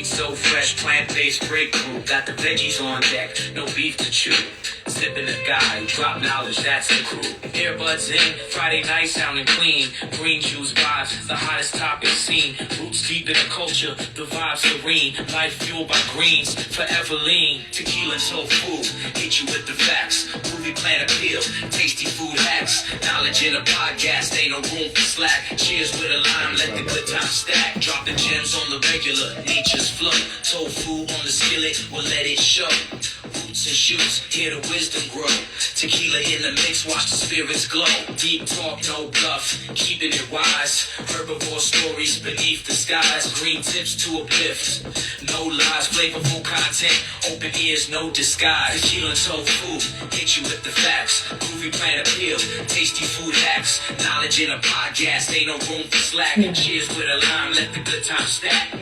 Meat so fresh, plant-based breakthrough. Got the veggies on deck, no beef to chew. Sipping a guy, drop knowledge, that's the crew. Earbuds in, Friday night sounding clean. Green juice vibes, the hottest topic seen. Roots deep in the culture, the vibe serene. Life fueled by greens, forever lean. Tequila soul food, hit you with the facts. Movie plan appeal, tasty food hacks. Knowledge in a podcast, ain't no room for slack. Cheers with a lime, let the good times stack. Drop the gems on the regular, nature's flow. Tofu on the skillet, we'll let it show. Roots and shoots, hear the wisdom grow. Tequila in the mix, watch the spirits glow. Deep talk, no bluff, keeping it wise. Herbivore stories beneath the skies. Green tips to uplift, no lies. Flavorful content, open ears, no disguise. Tequila and tofu, hit you with the facts. Groovy plan appeal, tasty food hacks. Knowledge in a podcast, ain't no room for slack. Cheers with a lime, let the good times stack.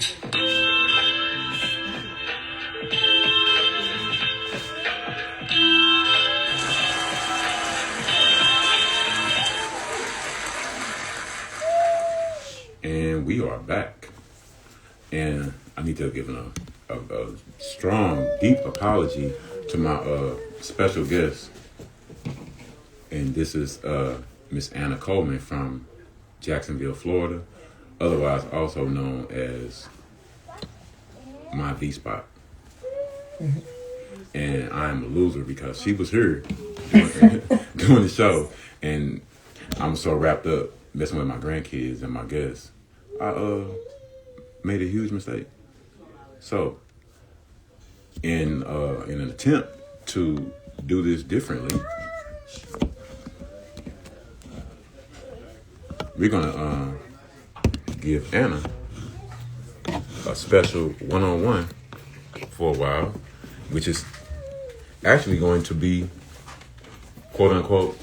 And we are back. And I need to give a strong, deep apology to my special guest. And this is Miss Anna Coleman from Jacksonville, Florida, otherwise also known as my V-Spot. Mm-hmm. And I'm a loser because she was here doing the show. And I'm so wrapped up messing with my grandkids and my guests, I made a huge mistake. So, in an attempt to do this differently, we're gonna give Anna a special one-on-one for a while, which is actually going to be, quote unquote,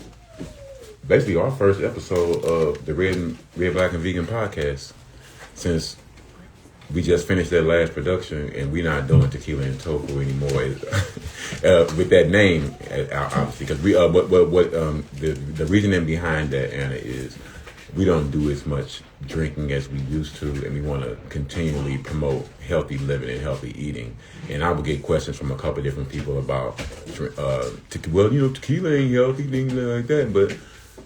basically our first episode of the Red, Black, and Vegan podcast, since we just finished that last production and we're not doing tequila and tofu anymore with that name, obviously, because we the reasoning behind that, Anna, is we don't do as much drinking as we used to, and we want to continually promote healthy living and healthy eating. And I would get questions from a couple of different people about, tequila ain't healthy, things like that, but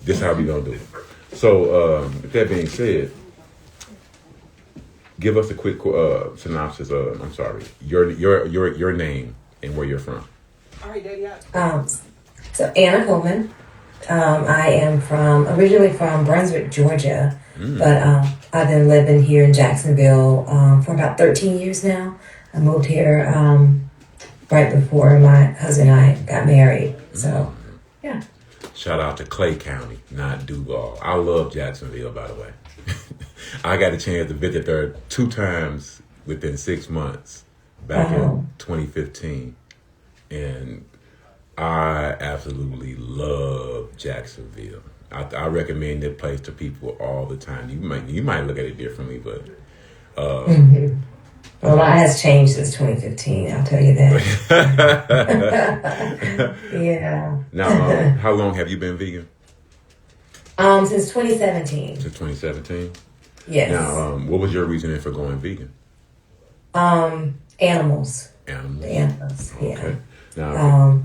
this is how we gonna do it. So, with that being said, give us a quick synopsis of, your name and where you're from. All right, Daddy. So Anna Coleman. I am originally from Brunswick, Georgia, but I've been living here in Jacksonville for about 13 years now. I moved here right before my husband and I got married. So, yeah. Shout out to Clay County, not Duval. I love Jacksonville, by the way. I got a chance to visit there 2 times within 6 months back in 2015. And I absolutely love Jacksonville. I recommend that place to people all the time. You might look at it differently, but well, a lot has changed since 2015. I'll tell you that. Yeah. Now, how long have you been vegan? Since 2017. Since 2017. Yes. Now, what was your reasoning for going vegan? Animals. Animals. The animals. Yeah. Okay. Now.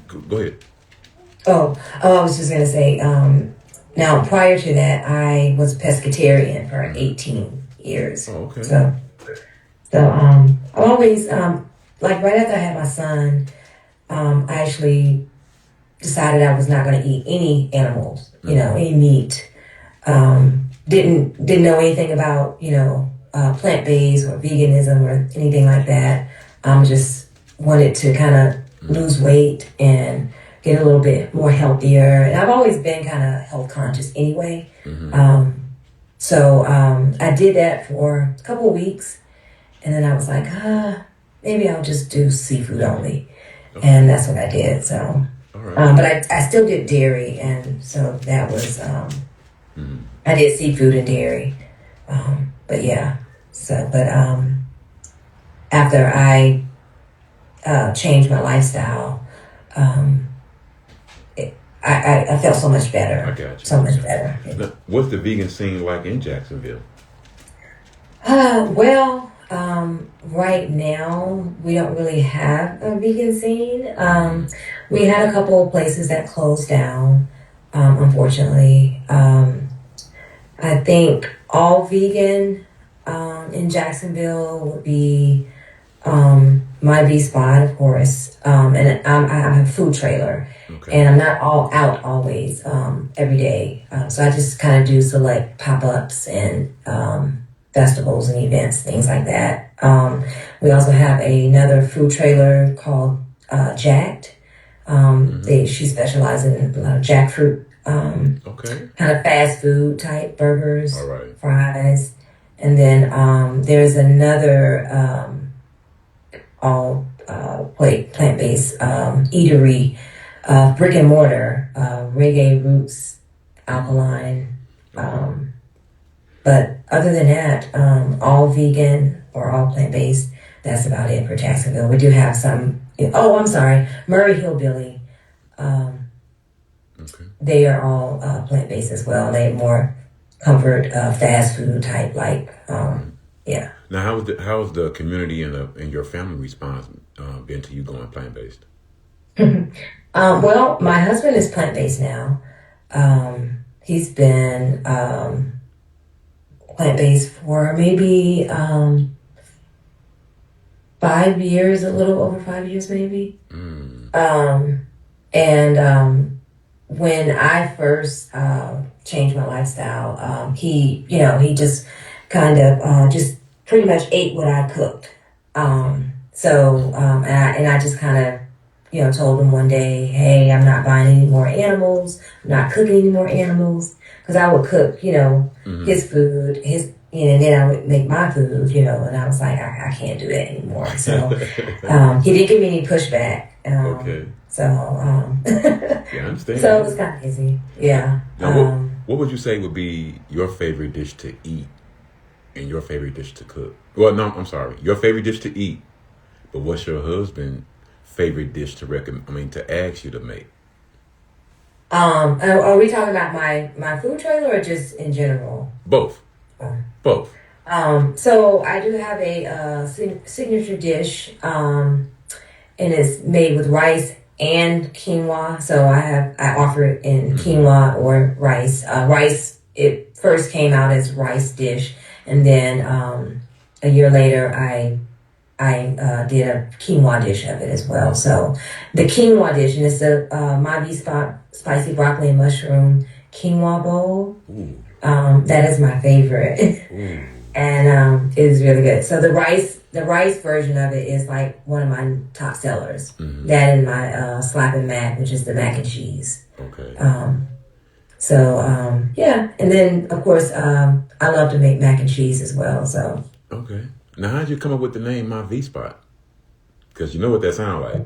Go ahead. Oh, I was just going to say, now prior to that, I was pescatarian for 18 years. Oh, okay. So I always, like right after I had my son, I actually decided I was not going to eat any animals, any meat. Didn't know anything about, plant-based or veganism or anything like that. Just wanted to kind of lose weight and get a little bit more healthier. And I've always been kind of health conscious anyway. So I did that for a couple of weeks, and then I was like, maybe I'll just do seafood only. Okay. And that's what I did. So, right. But I still did dairy, and so that was, I did seafood and dairy. But yeah, after I changed my lifestyle, I felt so much better. I got you. So much better. Now, what's the vegan scene like in Jacksonville? Well, right now we don't really have a vegan scene. We had a couple of places that closed down, unfortunately. I think all vegan in Jacksonville would be my V spot, of course. And I have a food trailer, Okay. and I'm not all out always every day. So I just kind of do select pop ups and festivals and events, things like that. We also have another food trailer called Jacked. She specializes in a lot of jackfruit, Okay. kind of fast food type burgers, All right. fries, and then there's another all plant based eatery, brick and mortar, reggae roots, alkaline. But other than that, all vegan or all plant based. That's about it for Jacksonville. We do have some. Oh, I'm sorry, Murray Hillbilly. Okay. They are all plant based as well. They're more comfort, fast food type, like yeah. Now, how's the community and your family response been to you going plant based? Well, my husband is plant based now. He's been plant based for maybe 5 years, a little over 5 years, maybe. And when I first changed my lifestyle, he just kind of just pretty much ate what I cooked. And I just kind of, told him one day, hey, I'm not buying any more animals. I'm not cooking any more animals. Because I would cook, his food, and then I would make my food, and I was like, I can't do that anymore. So he didn't give me any pushback. Okay. So, Yeah, I understand. so it was kind of easy. Yeah. Now, what would you say would be your favorite dish to eat and your favorite dish to cook? Well, no, I'm sorry. Your favorite dish to eat, but what's your husband's favorite dish to to ask you to make? Are we talking about my food trailer or just in general? Both. Both. So I do have a signature dish, and it's made with rice and quinoa. So I offer it in quinoa or rice. Rice, it first came out as rice dish, and then a year later I did a quinoa dish of it as well. So the quinoa dish, and it's a my V spot spicy broccoli and mushroom quinoa bowl. That is my favorite. And it is really good. So the rice version of it is like one of my top sellers. That and my slap and mac, which is the mac and cheese. Okay. Yeah, and then of course I love to make mac and cheese as well. So Okay. Now, how'd you come up with the name My V Spot? Because you know what that sounds like.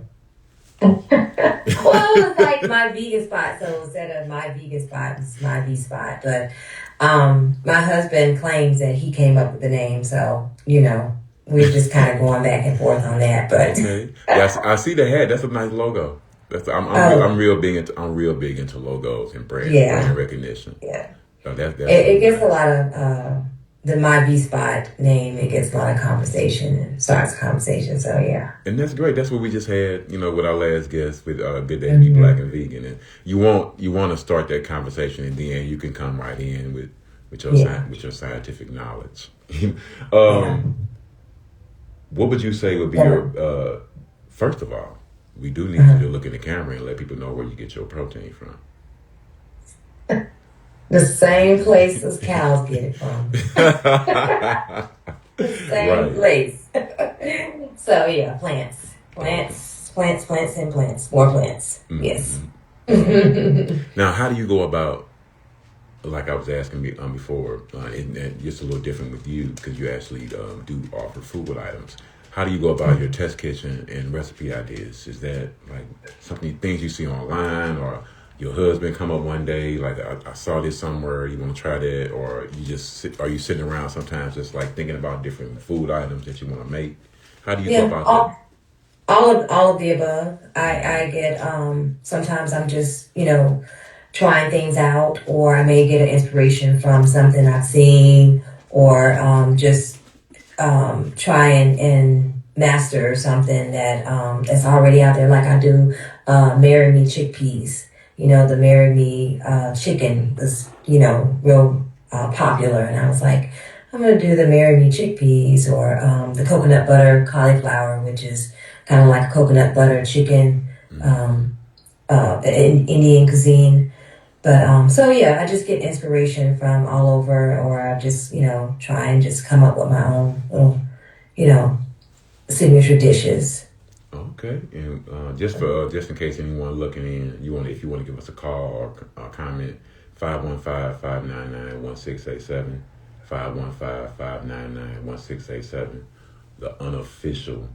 well, it was like my vegan spot. So instead of my vegan spot, it's my V spot. But my husband claims that he came up with the name. So we're just kind of going back and forth on that. But Okay. Yeah, I see the hat. That's a nice logo. I'm real big into logos and brand recognition. Yeah. So it gets a lot of the my V spot name. It gets a lot of conversation and starts conversation. So yeah. And that's great. That's what we just had, with our last guest with Good Day to Be Black and Vegan. And you want to start that conversation, and then you can come right in with your scientific knowledge. What would you say would be your first of all? We do need you to look in the camera and let people know where you get your protein from. The same place as cows get it from. The same place. So yeah, plants, and plants. More plants. Yes. Now, how do you go about? Like I was asking before, and just a little different with you because you actually do offer food items. How do you go about your test kitchen and recipe ideas? Is that like things you see online, or your husband come up one day like I saw this somewhere, you want to try that, or are you sitting around sometimes just like thinking about different food items that you want to make? How do you go about that? All of the above. I get sometimes I'm just trying things out, or I may get an inspiration from something I've seen, or just try and master something that that's already out there. Like I do Marry Me chickpeas. You know, the Marry Me chicken was, you know, real popular. And I was like, I'm going to do the Marry Me chickpeas or the coconut butter cauliflower, which is kind of like coconut butter chicken in Indian cuisine. But so yeah, I just get inspiration from all over, or I just, you know, try and just come up with my own little, you know, signature dishes. Okay, and just in case anyone looking in, if you want to give us a call or a comment, 515-599-1687, 515-599-1687, the unofficial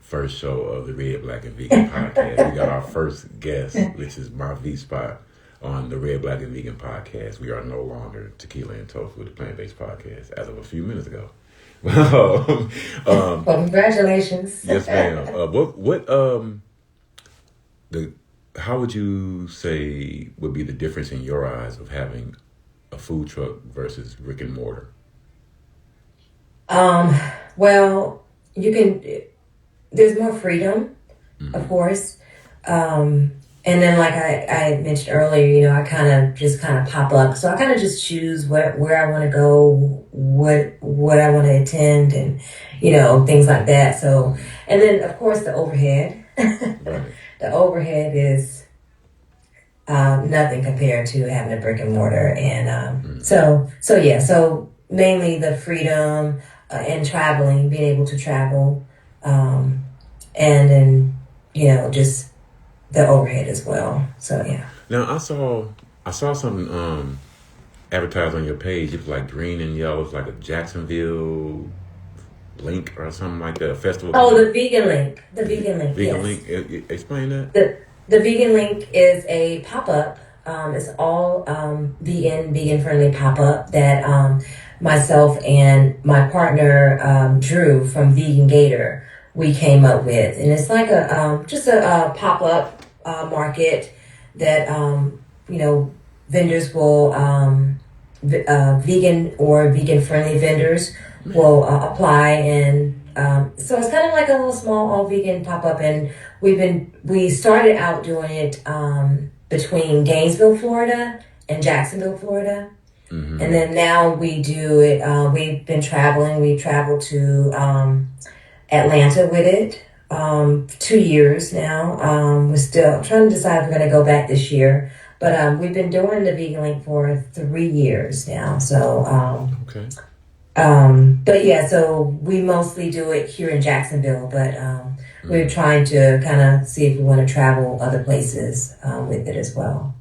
first show of the Red, Black, and Vegan podcast. We got our first guest, which is my V-Spot on the Red, Black, and Vegan podcast. We are no longer Tequila and Tofu, the plant-based podcast, as of a few minutes ago. Well, congratulations. Yes, ma'am. How would you say would be the difference in your eyes of having a food truck versus brick and mortar? Well, there's more freedom, of course. And then, like I mentioned earlier, you know, I kind of pop up. So I kind of just choose where I want to go, what I want to attend, and, you know, things like that. So, and then, of course, the overhead. Right. The overhead is nothing compared to having a brick and mortar. And so mainly the freedom and traveling, being able to travel, and then, you know, just the overhead as well. So yeah. Now I saw something advertised on your page. It was like green and yellow. It's like a Jacksonville link or something like that. A festival. Oh, the vegan link. The vegan link. Vegan yes. link. Explain that. The vegan link is a pop up. It's all vegan friendly pop up that myself and my partner Drew from Vegan Gator we came up with, and it's like a just a pop up market that you know, vendors will vegan or vegan friendly vendors will apply, and so it's kind of like a little small all vegan pop up, and we started out doing it between Gainesville, Florida and Jacksonville, Florida. Mm-hmm. And then now we do it, we've been traveling. We traveled to Atlanta with it 2 years now. We're still trying to decide if we're going to go back this year. But we've been doing the Vegan Link for 3 years now. So, okay. But yeah, so we mostly do it here in Jacksonville, but we're trying to kind of see if we want to travel other places with it as well.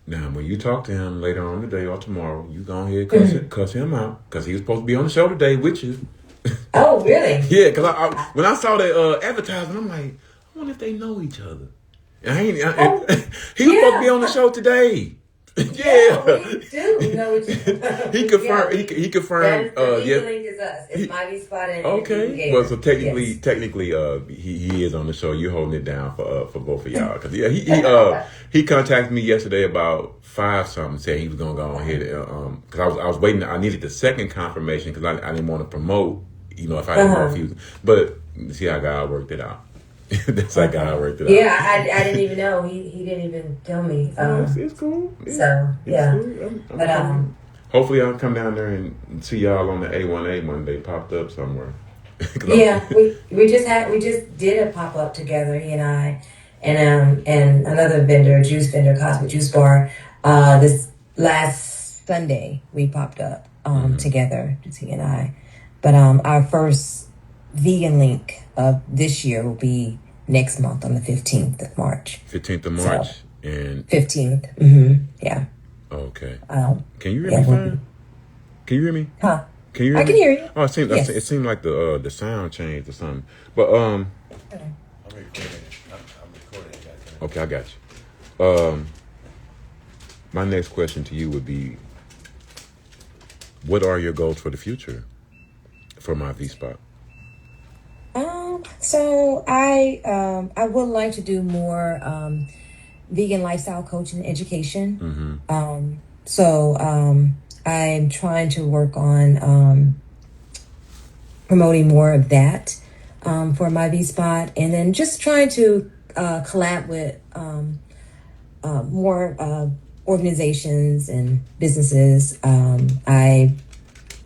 Now, when you talk to him later on today or tomorrow, you go ahead and cuss him out, because he was supposed to be on the show today with you. Oh, really? Yeah, because when I saw that advertisement, I'm like, I wonder if they know each other. He was supposed to be on the show today. Yeah, we do know each other. He confirmed. He confirmed. The link is us. It's my V-Spot and okay. Well, so technically, he is on the show. You're holding it down for both of y'all. Because he contacted me yesterday about 5 something, saying he was gonna go ahead. Because I was waiting. I needed the second confirmation because I didn't want to promote. You know, if I didn't know if he was. But see how God worked it out. That's how God worked it out. Yeah, I didn't even know. He didn't even tell me. It's cool. So yeah. Cool. But hopefully I'll come down there and see y'all on the A1A one day, popped up somewhere. Yeah, we just did a pop up together, he and I, and another vendor, juice vendor, Cosmic Juice Bar. This last Sunday we popped up together, just he and I. But our first vegan link of this year will be next month on the 15th of March. 15th of March and 15th. Mm-hmm. Yeah. Okay. Can you hear yeah, me fine? Can you hear me? Huh? Can you hear me? I can hear you. Oh, Yes. It seemed like the sound changed or something. But I'm recording. okay, I got you. My next question to you would be, what are your goals for the future for my V-Spot? So I would like to do more vegan lifestyle coaching and education. Mm-hmm. So I'm trying to work on promoting more of that for my V spot, and then just trying to collab with more organizations and businesses. I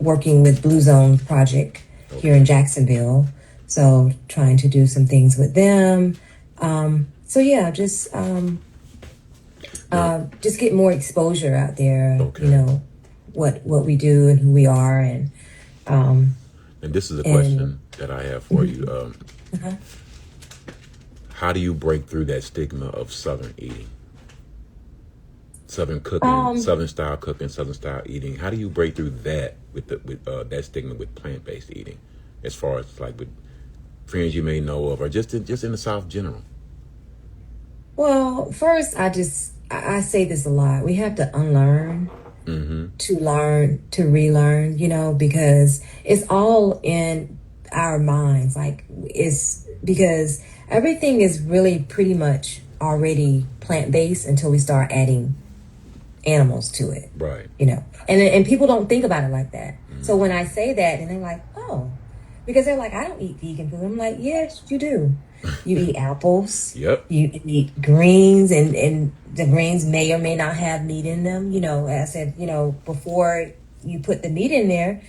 working with Blue Zone Project here in Jacksonville, so trying to do some things with them. So yeah, just get more exposure out there. Okay. You know what we do and who we are, and this is a question that I have for you. How do you break through that stigma of Southern eating? Southern cooking, Southern style cooking, Southern style eating. How do you break through that with that stigma with plant based eating, as far as like with friends you may know of, or just in the South general? Well, first, I say this a lot. We have to unlearn to learn, to relearn, you know, because it's all in our minds. Like, it's because everything is really pretty much already plant-based until we start adding animals to it. Right. You know, and people don't think about it like that. So when I say that, and they're like, oh, because they're like, I don't eat vegan food. I'm like, yes, you do. You eat apples. Yep. You eat greens, and the greens may or may not have meat in them. You know, as I said, you know, before you put the meat in there,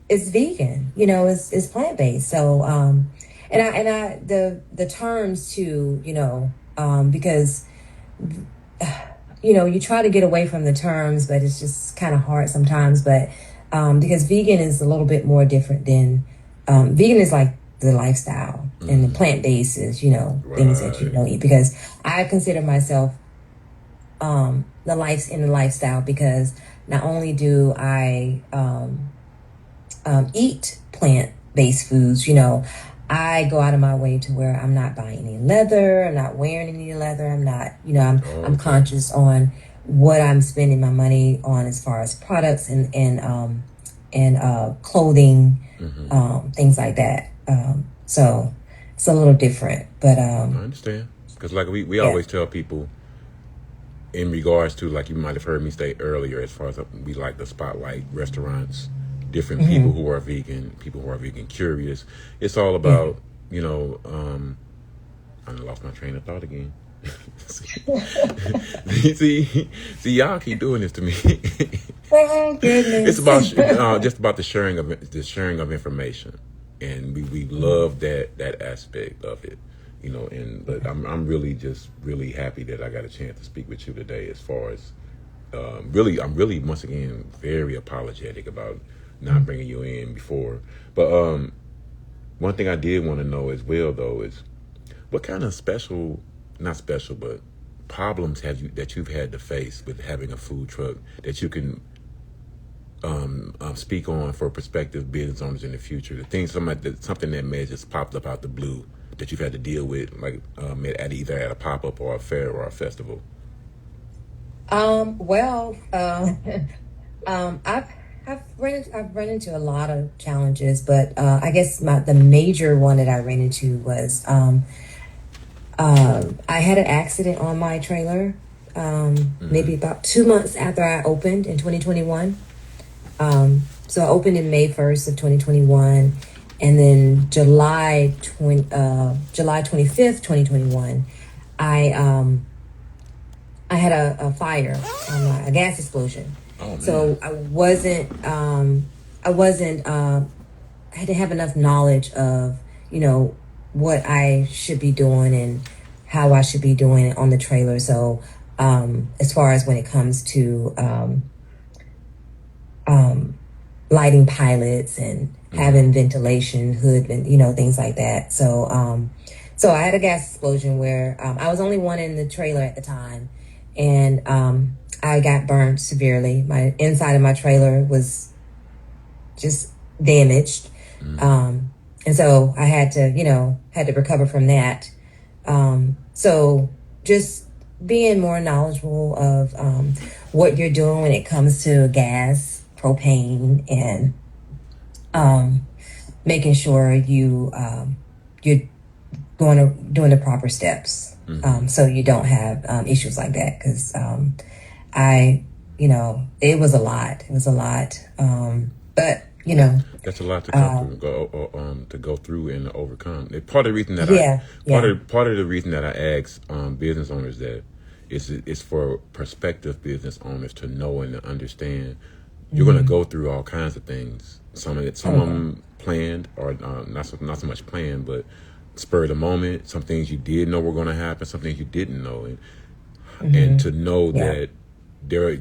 it's vegan. You know, it's plant based. So, the terms too. You know, because you know, you try to get away from the terms, but it's just kind of hard sometimes. But because vegan is a little bit more different than vegan is like the lifestyle, and the plant-based is, you know, things that you don't eat. Because I consider myself in the lifestyle, because not only do I eat plant-based foods, you know, I go out of my way to where I'm not buying any leather, I'm not wearing any leather, I'm not, you know, I'm conscious on what I'm spending my money on as far as products and clothing, things like that. So it's a little different, but I understand, because like we always tell people in regards to, like you might have heard me say earlier, as far as we like to spotlight restaurants, different people who are vegan, curious. It's all about, you know, I lost my train of thought again. see, y'all keep doing this to me. oh goodness. It's about just about the sharing of information, and we love that aspect of it, you know. But I'm really happy that I got a chance to speak with you today. As far as I'm really once again very apologetic about not bringing you in before. But one thing I did want to know as well, though, is what kind of not special, but problems that you've had to face with having a food truck that you can speak on for prospective business owners in the future? The things, something that may have just popped up out the blue that you've had to deal with, like either at a pop-up or a fair or a festival. I've run into a lot of challenges, but I guess the major one that I ran into was I had an accident on my trailer maybe about 2 months after I opened in 2021. So I opened in May 1st of 2021, and then July 25th, 2021, I had a fire, a gas explosion. Oh, man. So I had to have enough knowledge of, you know, what I should be doing and how I should be doing it on the trailer. So as far as when it comes to lighting pilots and having ventilation, hood, and, you know, things like that. So so I had a gas explosion where I was only one in the trailer at the time, and I got burned severely. My inside of my trailer was just damaged. And so I had to recover from that. So just being more knowledgeable of what you're doing when it comes to gas, propane, and making sure you're doing the proper steps, so you don't have issues like that. Because it was a lot. But you know. That's a lot to come through, to go through and to overcome. Part of the reason that Yeah, yeah. part of the reason that I ask business owners that is for prospective business owners to know and to understand. You're going to go through all kinds of things. Some of them planned, or not so much planned, but spur of the moment. Some things you did know were going to happen. Some things you didn't know, and to know that there.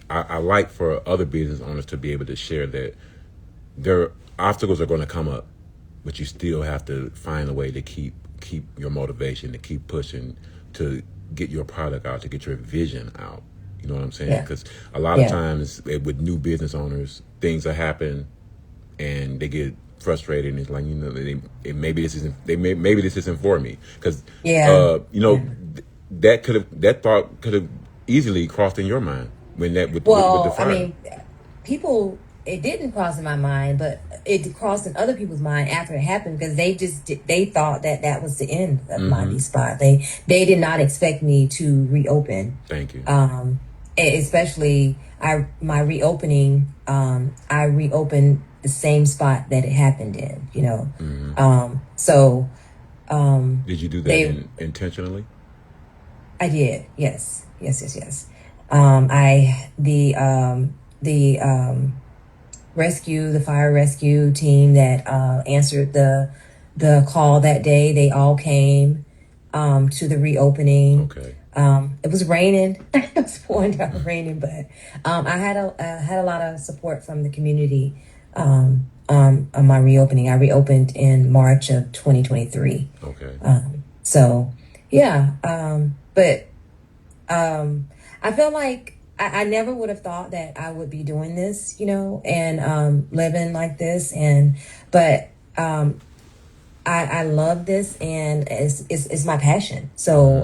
I like for other business owners to be able to share that their obstacles are going to come up, but you still have to find a way to keep your motivation, to keep pushing, to get your product out, to get your vision out. You know what I'm saying? Because a lot of times with new business owners, things that happen and they get frustrated, and it's like, maybe this isn't for me. Because that thought could have easily crossed in your mind when that with the fire. I mean, people, it didn't cross in my mind, but it crossed in other people's mind after it happened, because they thought that was the end of my B spot. They did not expect me to reopen. Thank you. Especially my reopening. I reopened the same spot that it happened in. Did you do that intentionally? I did. Yes. The fire rescue team that answered the call that day, they all came to the reopening. Okay. It was raining. It was pouring down raining, but I had a lot of support from the community on my reopening. I reopened in March of 2023. Okay. I feel like I never would have thought that I would be doing this, and living like this, but I love this, and it's my passion. So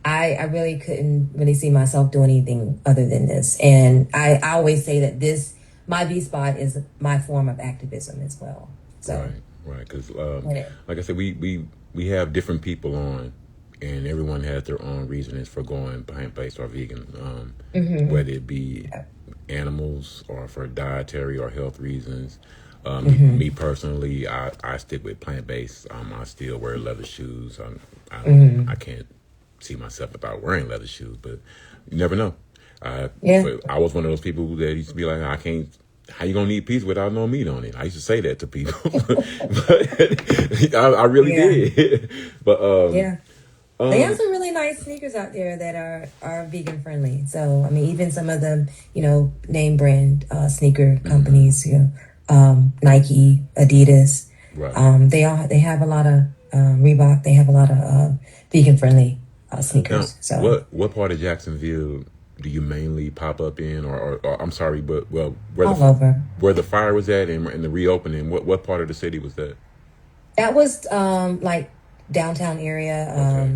I really couldn't really see myself doing anything other than this, and I always say that my V spot is my form of activism as well. So right, because like I said, we have different people on. And everyone has their own reasons for going plant-based or vegan, whether it be animals or for dietary or health reasons. Me personally, I stick with plant-based. I still wear leather shoes. I can't see myself without wearing leather shoes, but you never know. I was one of those people that used to be like, I can't. How you gonna eat pizza without no meat on it? I used to say that to people, but I really did. But they have some really nice sneakers out there that are vegan friendly. So I mean, even some of the name brand sneaker companies, Nike, Adidas, right. they have a lot of Reebok. They have a lot of vegan friendly sneakers. Now, So what part of Jacksonville do you mainly pop up in, or I'm sorry, but all over where the fire was at and the reopening? What part of the city was that? That was like downtown area,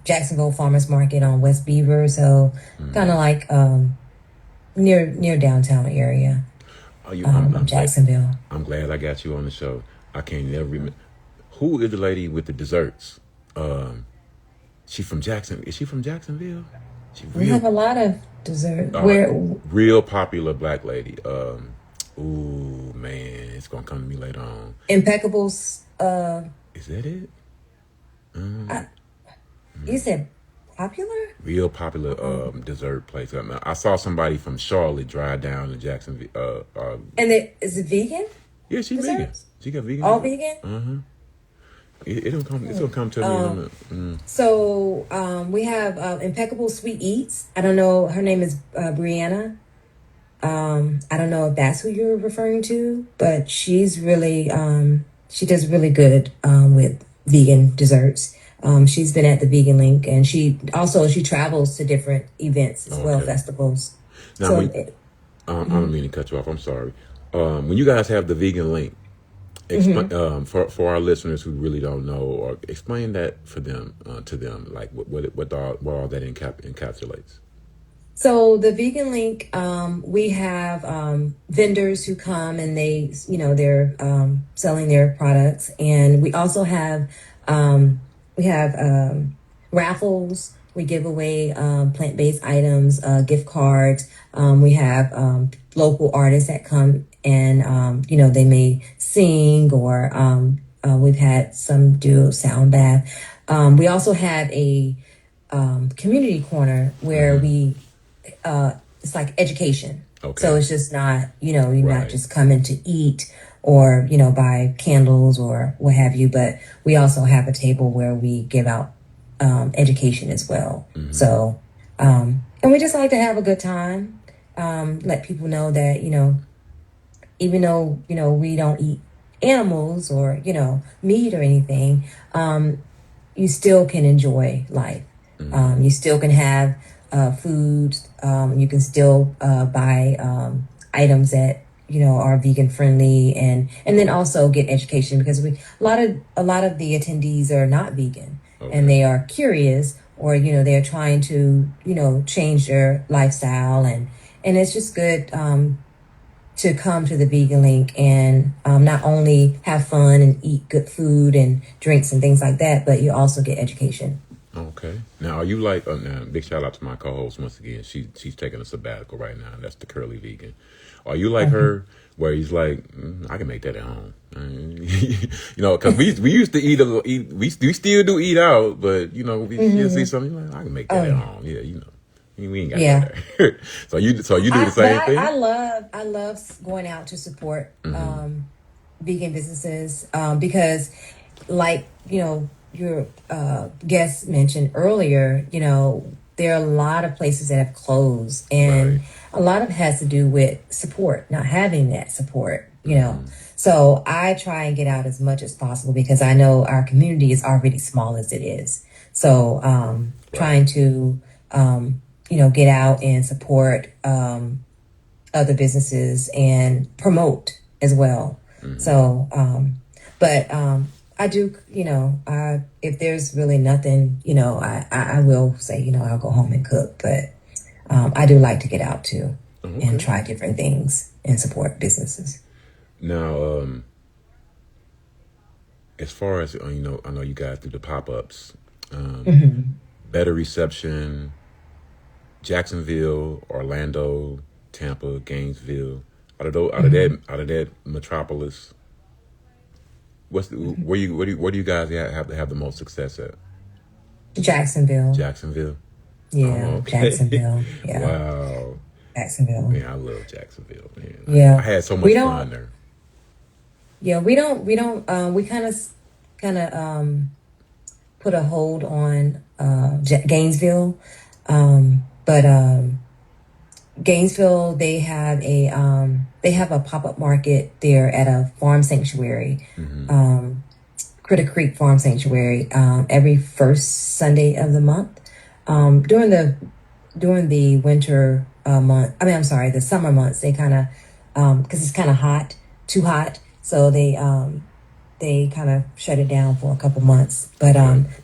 Jacksonville Farmers Market on West Beaver, so kind of like near downtown area. I'm Jacksonville. I'm glad I got you on the show. I can't never remember who is the lady with the desserts. She from Jackson? Is she from Jacksonville? We have a lot of dessert. Real popular black lady. Ooh man, it's gonna come to me later on. Impeccables. Is that it? You said popular? Real popular dessert place. I saw somebody from Charlotte drive down to Jacksonville. And is it vegan? Yeah, she's vegan. She got vegan. All vegan? It's gonna come to me. So we have Impeccable Sweet Eats. I don't know. Her name is Brianna. I don't know if that's who you're referring to, but she's really she does really good with vegan desserts. She's been at the Vegan Link, and she travels to different events as well, festivals. Now, So I don't mean to cut you off. I'm sorry. When you guys have the Vegan Link, for our listeners who really don't know, or explain that for them to them, like what all that encapsulates. So the Vegan Link, we have vendors who come and they're selling their products, and we also have raffles We give away plant-based items, gift cards. We have local artists that come and they may sing, or we've had some do sound bath. We also have a community corner where we it's like education. Okay. So it's just not, you're not Right. just coming to eat or, buy candles or what have you, but we also have a table where we give out education as well. So, and we just like to have a good time. Let people know that, even though, we don't eat animals or, meat or anything, you still can enjoy life. You still can have food. You can still buy items that are vegan friendly, and then also get education, because a lot of the attendees are not vegan, and they are curious, or they're trying to change their lifestyle, and it's just good to come to the Vegan Link and not only have fun and eat good food and drinks and things like that, but you also get education. Okay. Now, are you like? Now, big shout out to my co-host once again. She's taking a sabbatical right now. That's the Curly Vegan. Are you like her, where he's like, I can make that at home? Because we used to eat. We still do eat out, but we see something like, I can make that at home. Yeah, we ain't got that there. so you do the same thing. I love going out to support vegan businesses because, like your guest mentioned earlier, there are a lot of places that have closed, and a lot of it has to do with support, not having that support, So I try and get out as much as possible because I know our community is already small as it is. So trying to, get out and support other businesses and promote as well. So, but I do, if there's really nothing, I will say, I'll go home and cook. But I do like to get out too and try different things and support businesses. Now, as far as, I know you guys do the pop-ups, better reception, Jacksonville, Orlando, Tampa, Gainesville, out of that metropolis, where do you guys have to have the most success at? Jacksonville. Yeah, okay. Jacksonville. Yeah. Wow. Jacksonville. Man, I love Jacksonville, man. Yeah. I had so much fun there. Yeah, we kind of put a hold on Gainesville, but Gainesville, they have a pop-up market there at a farm sanctuary, Critter Creek Farm Sanctuary, every first Sunday of the month. During the winter the summer months, they kind of because it's kind of hot, too hot, so they kind of shut it down for a couple months. But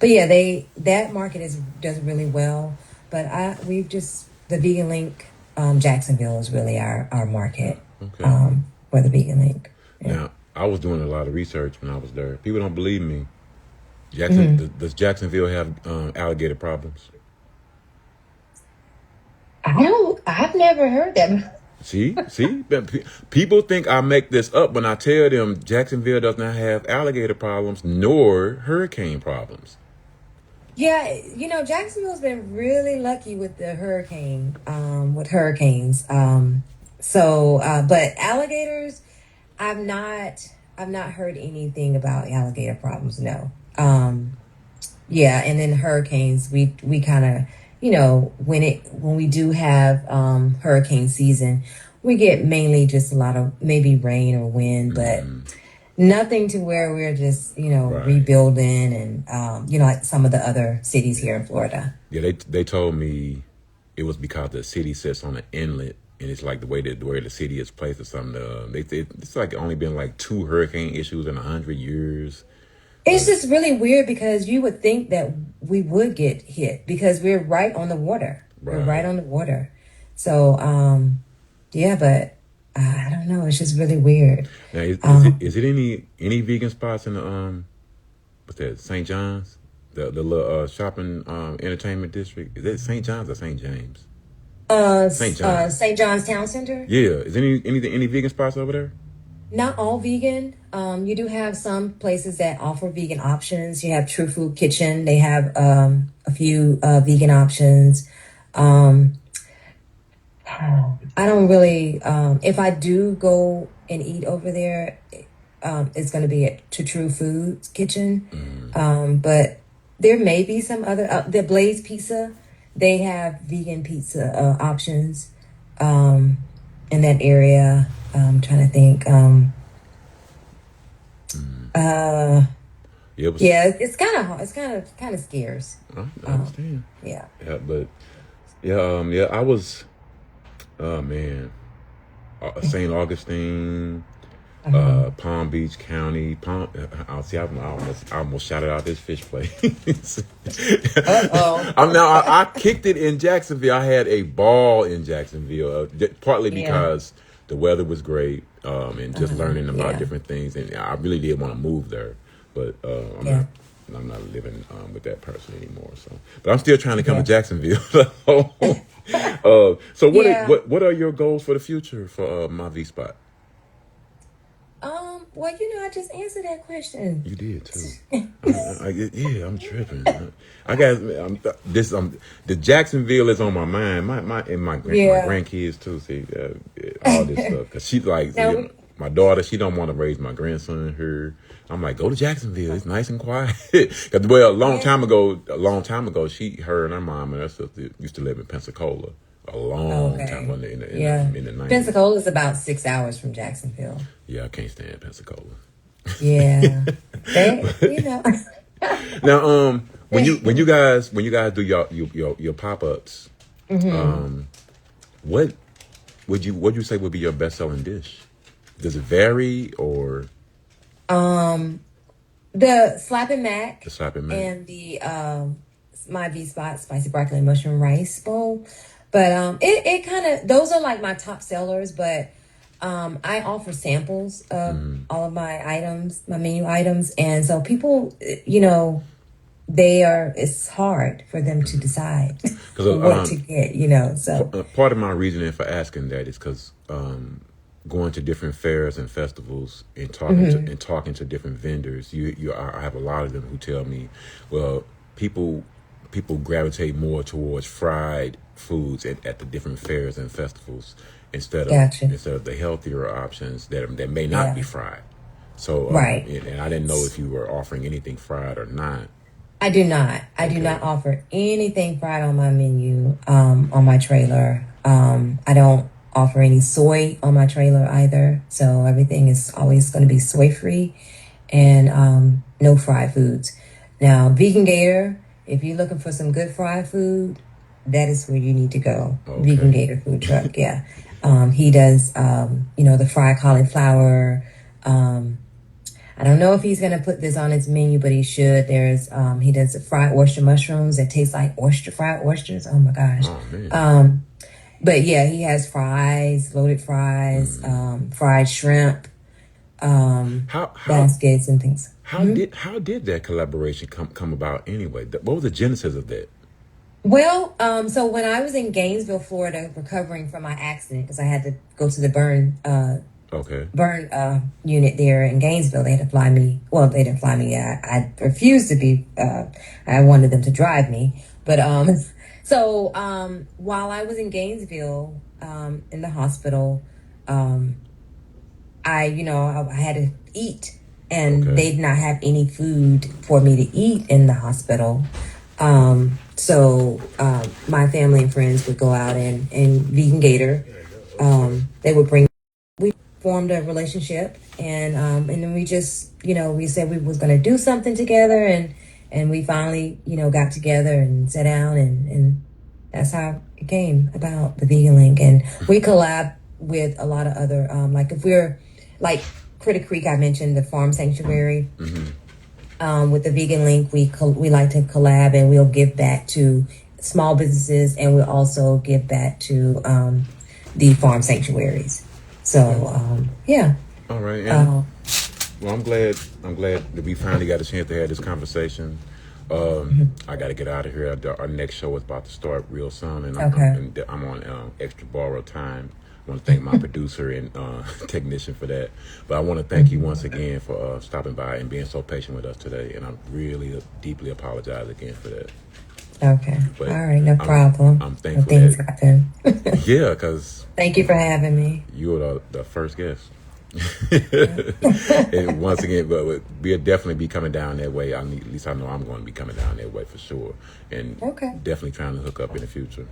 yeah, that market does really well. But the Vegan Link, Jacksonville is really our market for the Vegan Link. Yeah. Now, I was doing a lot of research when I was there. People don't believe me. Does Jacksonville have alligator problems? I've never heard that. See, people think I make this up when I tell them Jacksonville does not have alligator problems nor hurricane problems. Yeah, Jacksonville's been really lucky with the hurricanes. But alligators, I've not heard anything about alligator problems. No. Yeah, and then hurricanes, we kind of, when we do have hurricane season, we get mainly just a lot of maybe rain or wind, but nothing to where we're just, rebuilding and, like some of the other cities here in Florida. Yeah, they told me it was because the city sits on an inlet, and it's like the way the city is placed or something. It's like only been like 2 hurricane issues in 100 years. It's just really weird because you would think that we would get hit because we're right on the water. Right. We're right on the water. So, yeah, but I don't know. It's just really weird. Now, is it any vegan spots in the what's that, St. John's? The little shopping entertainment district. Is that St. John's or St. James? St. John's. St. John's Town Center. Yeah. Is any vegan spots over there? Not all vegan. You do have some places that offer vegan options. You have True Food Kitchen. They have a few vegan options. I don't really. If I do go and eat over there, it's going to be at True Food Kitchen. But there may be some other. The Blaze Pizza. They have vegan pizza options in that area. I'm trying to think. It's kind of hard. It's kind of scarce. I understand. Yeah. Yeah, but I was. Oh man, St. Augustine, Palm Beach County. I almost shouted out this fish place. I kicked it in Jacksonville. I had a ball in Jacksonville, partly because the weather was great, and just learning about different things. And I really did want to move there, but I'm not living with that person anymore. So, but I'm still trying to come to Jacksonville. So what are your goals for the future for my V Spot? Well, I just answered that question. You did too. I'm tripping. I got this. The Jacksonville is on my mind. My grandkids too. See all this stuff because she's like my daughter. She don't want to raise my grandson here. I'm like, go to Jacksonville. It's nice and quiet. A long time ago, her and her mom and her sister used to live in Pensacola. A long time in the 90s. Pensacola is about 6 hours from Jacksonville. Yeah, I can't stand Pensacola. Yeah, Now, when you guys do your pop ups, what would you say would be your best selling dish? Does it vary or? The Slappin' Mac. The Slappin' Mac. And the my V Spot spicy broccoli and mushroom rice bowl. But it kind of, those are like my top sellers, but I offer samples of all of my items, my menu items, and so people, it's hard for them to decide what to get, so. Part of my reasoning for asking that is because going to different fairs and festivals and talking to different vendors, I have a lot of them who tell me, well, people gravitate more towards fried foods at the different fairs and festivals instead of the healthier options that may not be fried. So and I didn't know if you were offering anything fried or not. I do not. I do not offer anything fried on my menu on my trailer. I don't offer any soy on my trailer either. So everything is always going to be soy free and no fried foods. Now, Vegan Gator, if you're looking for some good fried food, that is where you need to go. Okay. Vegan Gator food truck, yeah. He does, the fried cauliflower. I don't know if he's going to put this on his menu, but he should. He does the fried oyster mushrooms that taste like fried oysters. Oh my gosh. Oh, but yeah, he has fries, loaded fries, fried shrimp, baskets and things. How did that collaboration come about anyway? What was the genesis of that? Well, so when I was in Gainesville, Florida, recovering from my accident, because I had to go to the burn unit there in Gainesville, they had to fly me. Well, they didn't fly me. I refused to be. I wanted them to drive me, but so while I was in Gainesville, in the hospital, I had to eat. And they did not have any food for me to eat in the hospital. So my family and friends would go out and Vegan Gator. They would we formed a relationship and then we just, we said we was going to do something together and we finally, got together and sat down and that's how it came about, the Vegan Link. And we collab with a lot of other, like if we're like, Critter Creek, I mentioned the farm sanctuary. With the Vegan Link, we like to collab and we'll give back to small businesses and we'll also give back to the farm sanctuaries. So yeah. All right. Well, I'm glad that we finally got a chance to have this conversation. I got to get out of here. Our next show is about to start real soon, and I'm on extra borrowed time. I want to thank my producer and technician for that. But I want to thank you once again for stopping by and being so patient with us today. And I really deeply apologize again for that. Okay. But all right, no problem. I'm thankful. Things happen. Yeah, because thank you for having me. You were the first guest. And once again, but we'll definitely be coming down that way. At least I know I'm going to be coming down that way for sure. And definitely trying to hook up in the future.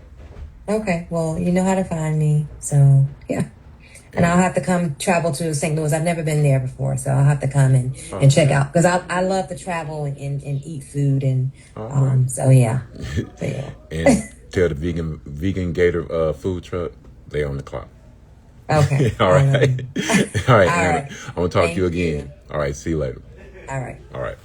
Okay, well, you know how to find me, so yeah. And I'll have to come travel to St. Louis. I've never been there before, so I'll have to come and check out, because I love to travel and eat food, and so yeah. And tell the vegan Gator food truck they on the clock. Okay. All right. All right. All right. I'm gonna talk to you again. All right. See you later. All right. All right.